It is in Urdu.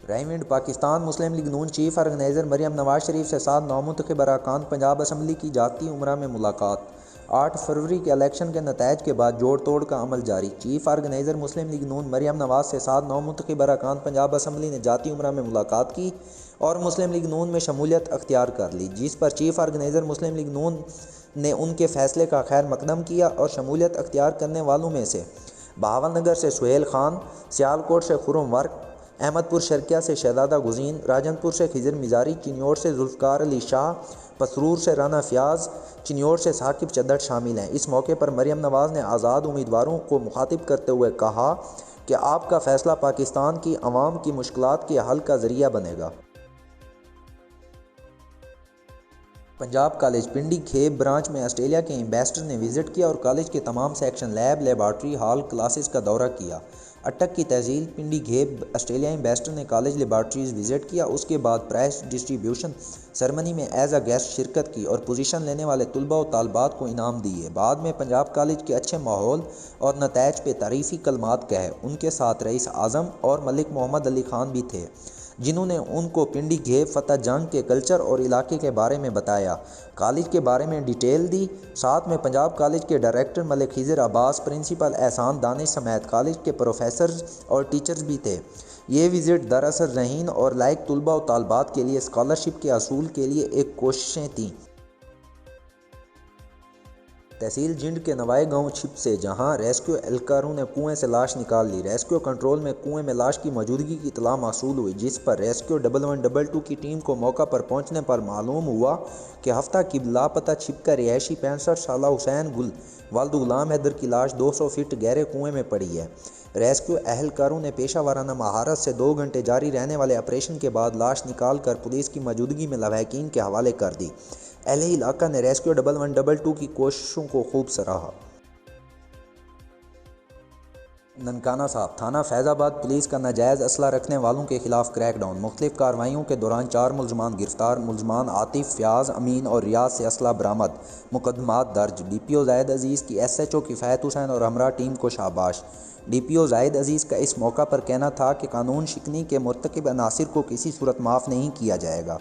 رائمنڈ پاکستان مسلم لیگ نون چیف آرگنائزر مریم نواز شریف سے 7 نومنتخب اراکان پنجاب اسمبلی کی جاتی عمرہ میں ملاقات۔ 8 فروری کے الیکشن کے نتائج کے بعد جوڑ توڑ کا عمل جاری۔ چیف آرگنائزر مسلم لیگ نون مریم نواز سے 7 نومنتخب اراکان پنجاب اسمبلی نے جاتی عمرہ میں ملاقات کی اور مسلم لیگ نون میں شمولیت اختیار کر لی، جس پر چیف آرگنائزر مسلم لیگ نون نے ان کے فیصلے کا خیر مقدم کیا اور شمولیت اختیار کرنے والوں میں سے بہاول نگر سے سہیل خان، سیالکوٹ سے خرم ورک، احمد پور شرکیہ سے شہزادہ گزین، راجن پور سے خضر مزاری، چنیوڑ سے ذوالفقار علی شاہ، پسرور سے رانا فیاض، چنیوڑ سے ثاقب چدر شامل ہیں۔ اس موقع پر مریم نواز نے آزاد امیدواروں کو مخاطب کرتے ہوئے کہا کہ آپ کا فیصلہ پاکستان کی عوام کی مشکلات کے حل کا ذریعہ بنے گا۔ پنجاب کالج پنڈی کھیب برانچ میں آسٹریلیا کے ایمبیسڈر نے وزٹ کیا اور کالج کے تمام section, lab, laboratory, hall, classes کا دورہ کیا۔ اٹک کی تحصیل پنڈی کھیب آسٹریلیا ایمبیسڈر نے کالج لیبارٹریز وزٹ کیا۔ اس کے بعد پرائز ڈسٹریبیوشن سرمنی میں ایز اے گیسٹ شرکت کی اور پوزیشن لینے والے طلباء و طالبات کو انعام دیے۔ بعد میں پنجاب کالج کے اچھے ماحول اور نتائج پہ تعریفی کلمات کہے۔ ان کے ساتھ رئیس اعظم اور ملک محمد علی خان بھی تھے، جنہوں نے ان کو پنڈی کھیب فتح جنگ کے کلچر اور علاقے کے بارے میں بتایا، کالج کے بارے میں ڈیٹیل دی۔ ساتھ میں پنجاب کالج کے ڈائریکٹر ملک خضر عباس، پرنسپل احسان دانش سمیت کالج کے پروفیسرز اور ٹیچرز بھی تھے۔ یہ وزٹ دراصل ذہین اور لائق طلباء و طالبات کے لیے اسکالرشپ کے حصول کے لیے ایک کوششیں تھیں۔ تحصیل جنڈ کے نوائے گاؤں چھپ سے جہاں ریسکیو اہلکاروں نے کنویں سے لاش نکال لی، ریسکیو کنٹرول میں کنویں میں لاش کی موجودگی کی اطلاع موصول ہوئی، جس پر ریسکیو 1122 کی ٹیم کو موقع پر پہنچنے پر معلوم ہوا کہ ہفتہ قبل لاپتہ چھپکا رہائشی 65 سالہ حسین گل والد غلام حیدر کی لاش 200 فٹ گہرے کنویں میں پڑی ہے۔ ریسکیو اہلکاروں نے پیشہ ورانہ مہارت سے 2 گھنٹے جاری رہنے والے آپریشن کے بعد لاش نکال کر پولیس کی موجودگی میں لواحقین کے حوالے کر دی۔ اہل علاقہ نے ریسکیو 1122 کی کوششوں کو خوب سراہا۔ ننکانہ صاحب تھانہ فیض آباد پولیس کا ناجائز اسلحہ رکھنے والوں کے خلاف کریک ڈاؤن۔ مختلف کارروائیوں کے دوران 4 ملزمان گرفتار، ملزمان عاطف، فیاض، امین اور ریاض سے اسلحہ برآمد، مقدمات درج۔ ڈی پی او زاہد عزیز کی ایس ایچ او کفایت حسین اور ہمراہ ٹیم کو شاباش۔ ڈی پی او زاہد عزیز کا اس موقع پر کہنا تھا کہ قانون شکنی کے مرتکب عناصر کو کسی صورت معاف نہیں کیا جائے گا۔